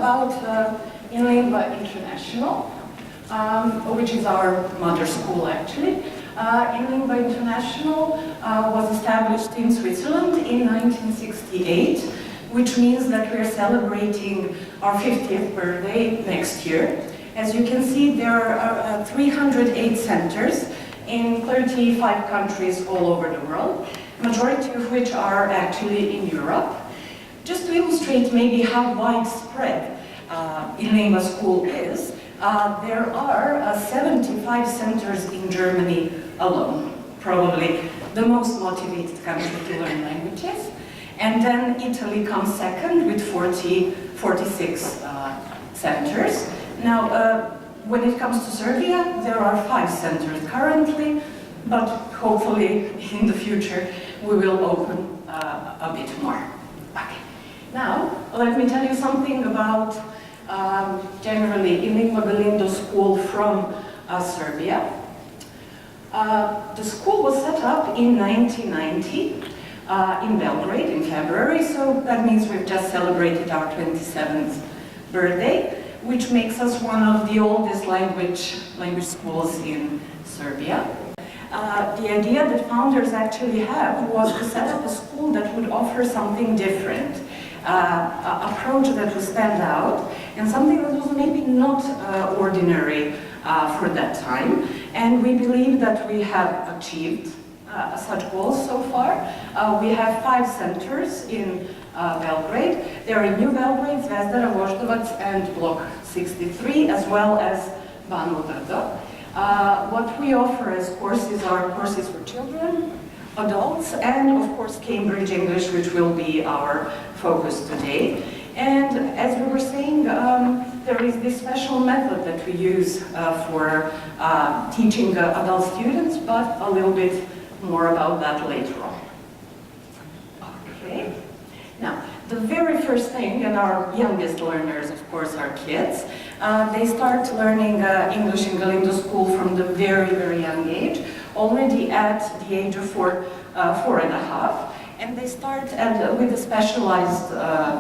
about Inlingua International, which is our mother school actually. Inlingua International was established in Switzerland in 1968, which means that we're celebrating our 50th birthday next year. As you can see, there are 308 centers in 35 countries all over the world, majority of which are actually in Europe. Just to illustrate maybe how widespread Inlingua School is, there are 75 centers in Germany alone, probably the most motivated country to learn languages. And then Italy comes second with 46 centers. Now, when it comes to Serbia, there are 5 centers currently, but hopefully in the future we will open a bit more. Okay. Now, let me tell you something about generally Inlingua Galindo school from Serbia. The school was set up in 1990 in Belgrade in February, so that means we've just celebrated our 27th birthday, which makes us one of the oldest language schools in Serbia. The idea that founders actually had was to set up a school that would offer something different, an approach that would stand out, and something that was maybe not ordinary for that time. And we believe that we have achieved such goals so far. We have 5 centers in Belgrade. They are in New Belgrade, Zvezdara, Voždovac, and Block 63, as well as Banovo Brdo. What we offer as courses are courses for children, adults, and of course Cambridge English, which will be our focus today. And as we were saying, there is this special method that we use for teaching adult students, but a little bit more about that later on. Okay. Now, the very first thing, and our youngest learners, of course, are kids. They start learning English in Galindo School from the very, very young age, already at the age of 4.5. And they start with a specialized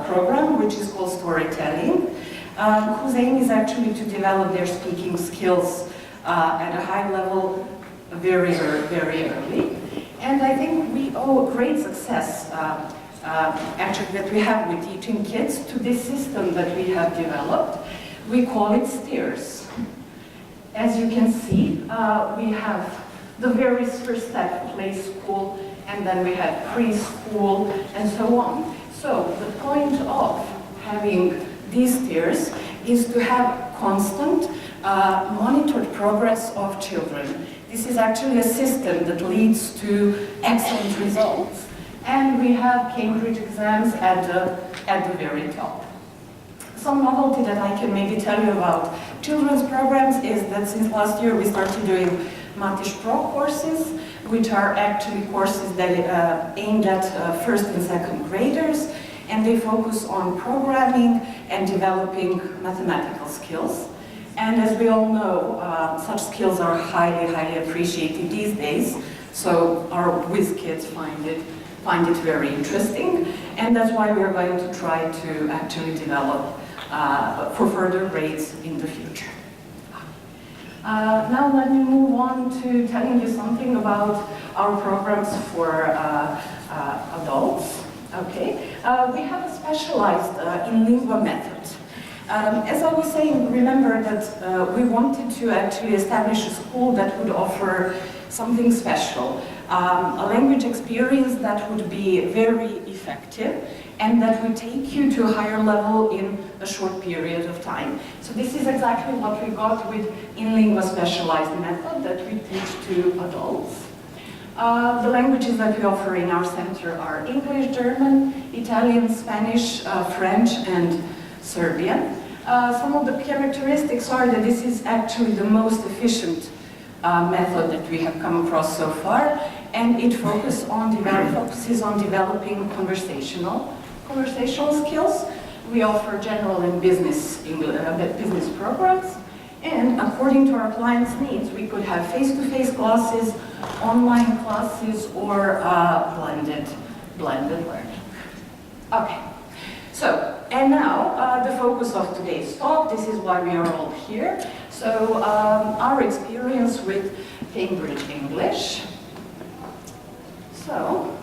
program, which is called storytelling, whose aim is actually to develop their speaking skills at a high level very, very early. And I think we owe great success actually that we have with teaching kids to this system that we have developed. We call it STEERS. As you can see, we have the very first step, play school, and then we have preschool, and so on. So the point of having these STEERS is to have constant monitored progress of children. This is actually a system that leads to excellent results. And we have Cambridge exams at the very top. Some novelty that I can maybe tell you about children's programs is that since last year we started doing Matiš Pro courses, which are actually courses that aimed at first and second graders, and they focus on programming and developing mathematical skills. And as we all know, such skills are highly, highly appreciated these days, so our whiz kids find it very interesting, and that's why we're going to try to actually develop for further grades in the future. Now let me move on to telling you something about our programs for adults. Okay, we have a specialized Inlingua method. As I was saying, remember that we wanted to actually establish a school that would offer something special, a language experience that would be very effective and that would take you to a higher level in a short period of time. So this is exactly what we got with Inlingua specialized method that we teach to adults. The languages that we offer in our center are English, German, Italian, Spanish, French, and Serbian. Some of the characteristics are that this is actually the most efficient method that we have come across so far, and it focuses on developing conversational skills. We offer general and business programs, and according to our clients' needs, we could have face-to-face classes, online classes, or blended learning. Okay, so and now the focus of today's talk, this is why we are all here. So our experience with Cambridge English. So,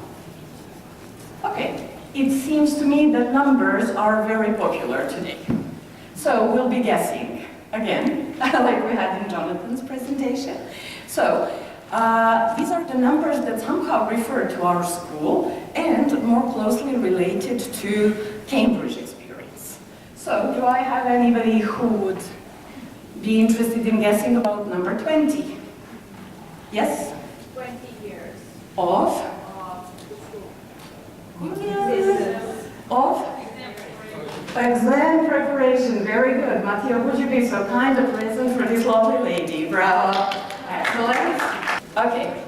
okay, it seems to me that numbers are very popular today. So we'll be guessing again, like we had in Jonathan's presentation. So these are the numbers that somehow refer to our school and more closely related to Cambridge experience. So do I have anybody who would be interested in guessing about number 20? Yes? 20 years. Of? Of? Exam preparation. Very good. Matteo, would you be so kind to present for this lovely lady? Bravo. Excellent. Okay.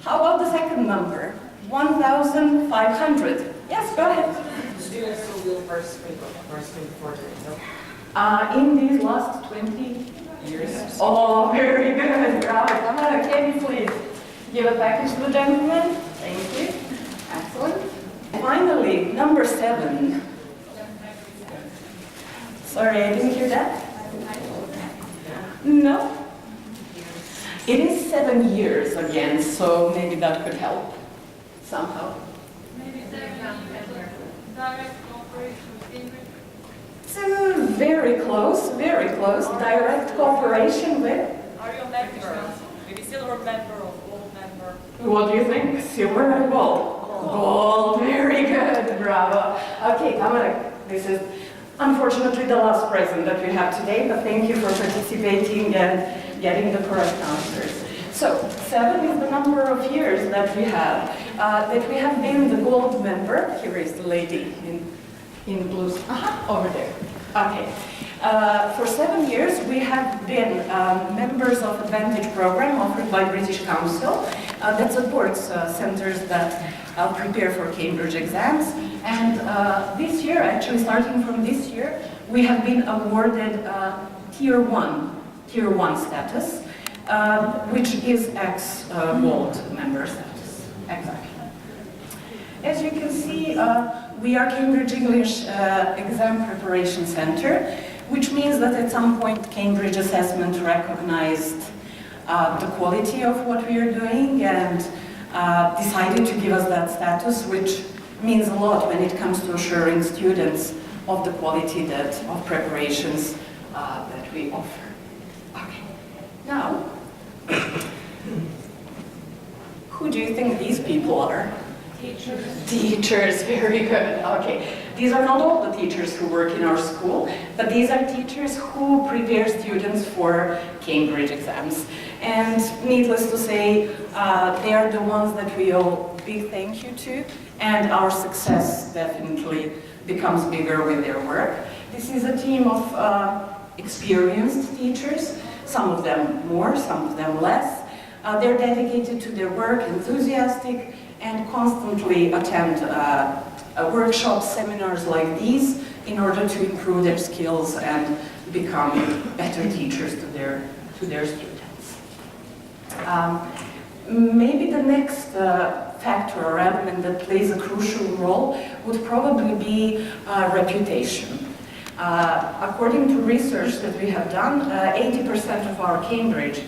How about the second number? 1,500. Yes, go ahead. Students who will first speak before today, In these last 20 years. Oh, very good. Bravo. Come on, can you please give a package to the gentleman? Thank you. Excellent. Finally, number 7. Sorry, I didn't hear that. No. It is 7 years again, so maybe that could help somehow. Maybe 7 years. Direct cooperation with Cambridge. So very close, very close. Direct cooperation with. Are you a member? Maybe silver member or gold member? What do you think? Silver or gold? Gold. Very good. Bravo. Okay, come on. This is unfortunately the last present that we have today, but thank you for participating and getting the correct answers. So 7 is the number of years that we have been the gold member. Here is the lady in blue. Over there. Okay. For 7 years, we have been members of Advantage program offered by British Council that supports centers that prepare for Cambridge exams. And this year, actually starting from this year, we have been awarded Tier 1 status, which is ex-gold member status. Exactly. As you can see, we are Cambridge English Exam Preparation Center, which means that at some point Cambridge Assessment recognized the quality of what we are doing and decided to give us that status, which means a lot when it comes to assuring students of the quality of preparations that we offer. Okay. Now, who do you think these people are? Teachers. Teachers, very good. Okay. These are not all the teachers who work in our school, but these are teachers who prepare students for Cambridge exams. And needless to say, they are the ones that we owe big thank you to, and our success definitely becomes bigger with their work. This is a team of experienced teachers, some of them more, some of them less. They're dedicated to their work, enthusiastic, and constantly attend workshops, seminars like these in order to improve their skills and become better teachers to their students. Maybe the next factor or element that plays a crucial role would probably be reputation. According to research that we have done, 80% of our Cambridge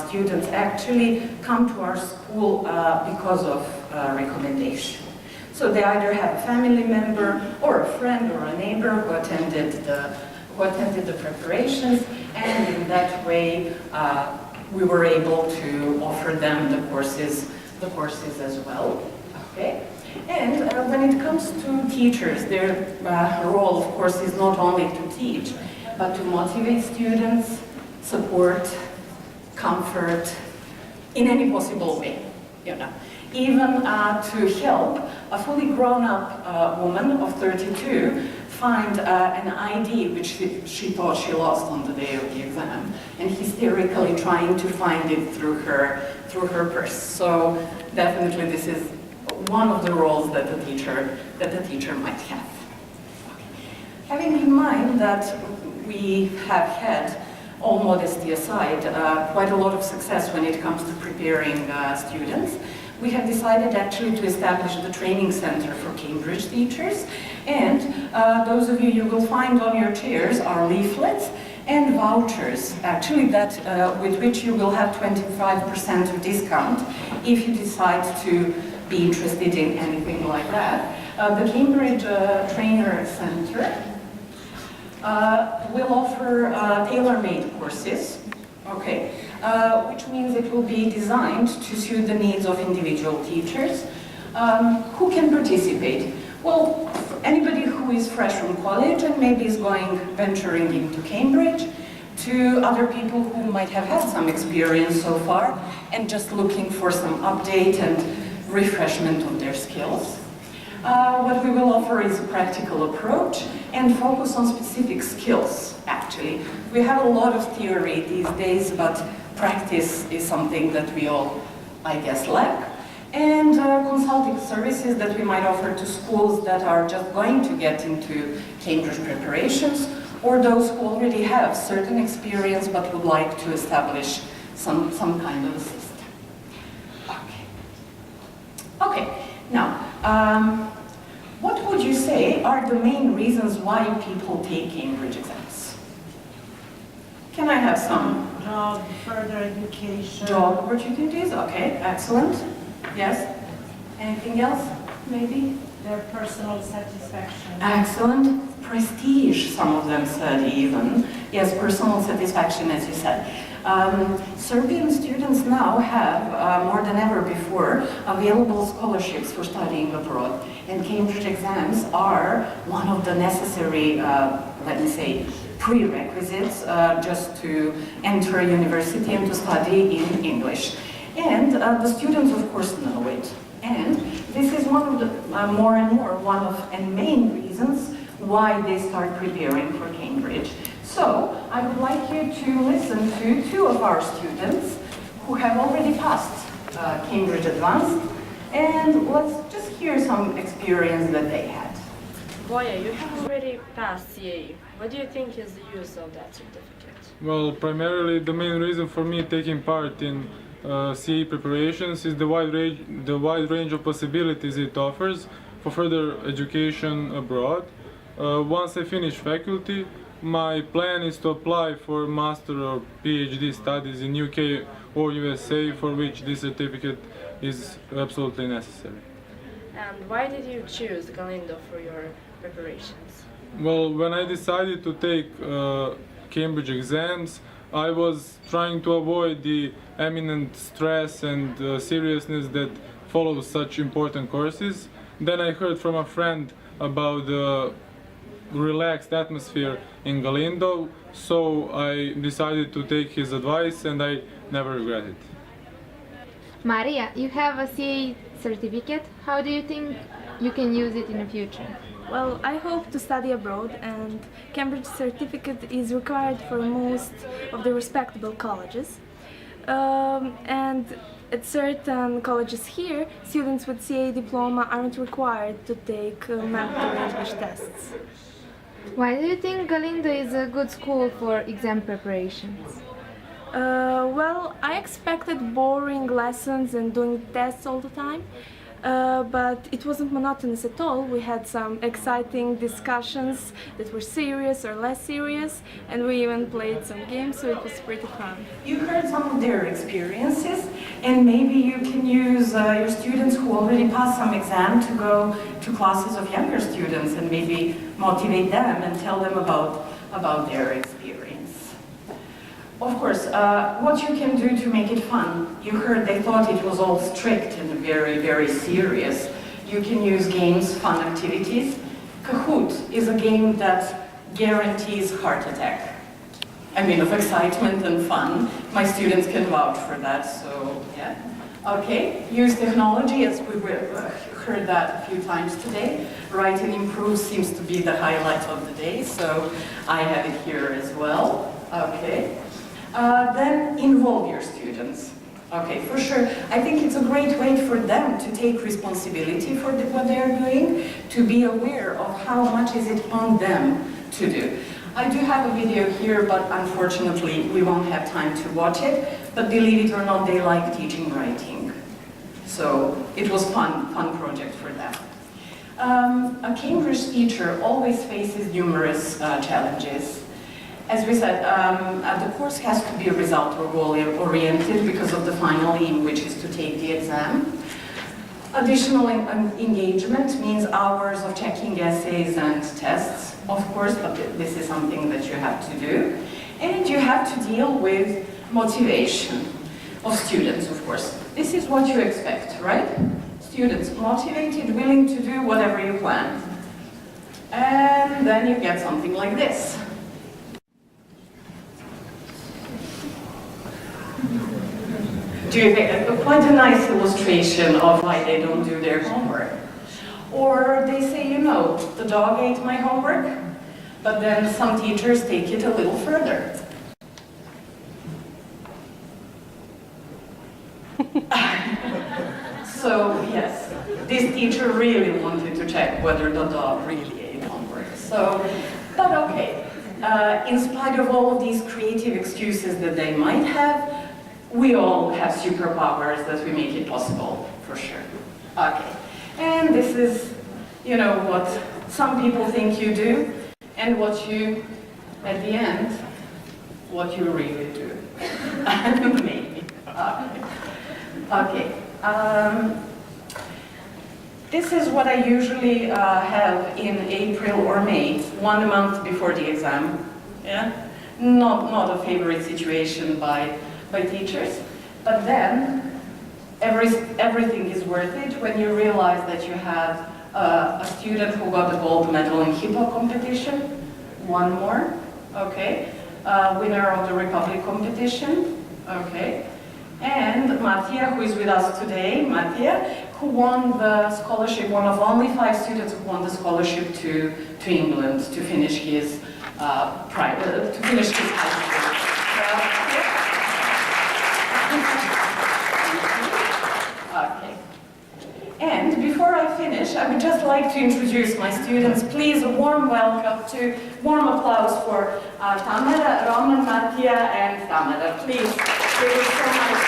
students actually come to our school because of recommendation. So they either have a family member or a friend or a neighbor who attended the preparations, and in that way we were able to offer them the courses as well. Okay. And when it comes to teachers, their role, of course, is not only to teach, but to motivate students, support, comfort, in any possible way, you know. Even to help a fully grown-up woman of 32 find an ID which she thought she lost on the day of the exam, and hysterically trying to find it through her purse. So definitely this is one of the roles that the teacher might have. Okay. Having in mind that we have had, all modesty aside, quite a lot of success when it comes to preparing students, we have decided actually to establish the training center for Cambridge teachers. And those of you, you will find on your chairs are leaflets and vouchers, actually, that with which you will have 25% of discount if you decide to be interested in anything like that. The Cambridge Trainer Center will offer tailor-made courses, okay, which means it will be designed to suit the needs of individual teachers. Who can participate? Well, anybody who is fresh from college and maybe is venturing into Cambridge, to other people who might have had some experience so far and just looking for some update and refreshment of their skills. What we will offer is a practical approach and focus on specific skills, actually. We have a lot of theory these days, but practice is something that we all, I guess, lack. And consulting services that we might offer to schools that are just going to get into Cambridge preparations, or those who already have certain experience but would like to establish some kind of a system. Okay, now, what would you say are the main reasons why people take Cambridge exams? Can I have some? Job, further education. Job opportunities, okay, excellent. Yes? Anything else, maybe? Their personal satisfaction. Excellent. Prestige, some of them said even. Yes, personal satisfaction, as you said. Serbian students now have, more than ever before, available scholarships for studying abroad. And Cambridge exams are one of the necessary, let me say, prerequisites just to enter a university and to study in English. And the students, of course, know it. And this is one of the, more and more, one of the main reasons why they start preparing for Cambridge. So, I would like you to listen to two of our students who have already passed Cambridge Advanced, and let's just hear some experience that they had. Boya, you have already passed CAE. What do you think is the use of that certificate? Well, primarily the main reason for me taking part in CAE preparations is the wide range of possibilities it offers for further education abroad. Once I finish faculty, my plan is to apply for master or PhD studies in UK or USA, for which this certificate is absolutely necessary. And why did you choose Galindo for your preparations? Well, when I decided to take Cambridge exams, I was trying to avoid the eminent stress and seriousness that follows such important courses. Then I heard from a friend about the relaxed atmosphere in Galindo, so I decided to take his advice and I never regret it. Maria, you have a CA certificate. How do you think you can use it in the future? Well, I hope to study abroad, and Cambridge certificate is required for most of the respectable colleges. And at certain colleges here, students with CA diploma aren't required to take mandatory English tests. Why do you think Galindo is a good school for exam preparations? Well, I expected boring lessons and doing tests all the time. But it wasn't monotonous at all. We had some exciting discussions that were serious or less serious, and we even played some games, so it was pretty fun. You heard some of their experiences, and maybe you can use your students who already passed some exam to go to classes of younger students and maybe motivate them and tell them about their experience. Of course, what you can do to make it fun. You heard they thought it was all strict and very, very serious. You can use games, fun activities. Kahoot is a game that guarantees heart attack. I mean, of excitement and fun. My students can vouch for that, so yeah. Okay, use technology, as we heard that a few times today. Write and improve seems to be the highlight of the day, so I have it here as well. Okay. Then involve your students. Okay, for sure. I think it's a great way for them to take responsibility for what they're doing, to be aware of how much is it on them to do. I do have a video here, but unfortunately we won't have time to watch it, but believe it or not, they like teaching writing. So it was fun project for them. A Cambridge teacher always faces numerous challenges. As we said, the course has to be result or goal-oriented because of the final aim, which is to take the exam. Additional engagement means hours of checking essays and tests, of course, but this is something that you have to do. And you have to deal with motivation of students, of course. This is what you expect, right? Students motivated, willing to do whatever you plan. And then you get something like this. Do you think quite a nice illustration of why they don't do their homework? Or they say, you know, the dog ate my homework, but then some teachers take it a little further. So yes, this teacher really wanted to check whether the dog really ate homework. So, but okay, in spite of all of these creative excuses that they might have, we all have superpowers that we make it possible, for sure. Okay, and this is, you know, what some people think you do, and what you, at the end, what you really do. Maybe. Okay. This is what I usually have in April or May, 1 month before the exam. Yeah, not a favorite situation by teachers, but then everything is worth it when you realize that you have a student who got the gold medal in hip hop competition, one more, okay, winner of the Republic competition, okay, and Mattia, who is with us today, Mattia, who won the scholarship, one of only 5 students who won the scholarship to England to finish his high school. Okay. And before I finish, I would just like to introduce my students. Please, a warm applause for Tamara, Roman, Mattia, and Tamara. Please, thank you so much.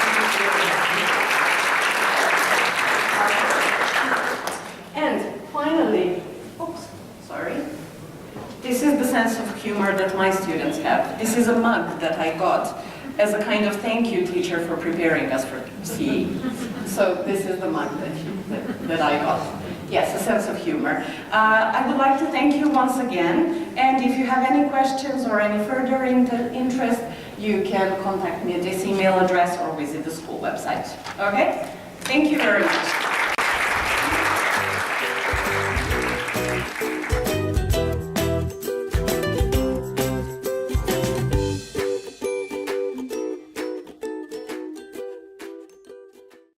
And finally, oops, sorry. This is the sense of humor that my students have. This is a mug that I got as a kind of thank you, teacher, for preparing us for CE. So this is the mug that I got. Yes, a sense of humor. I would like to thank you once again, and if you have any questions or any further interest, you can contact me at this email address or visit the school website. Okay? Thank you very much.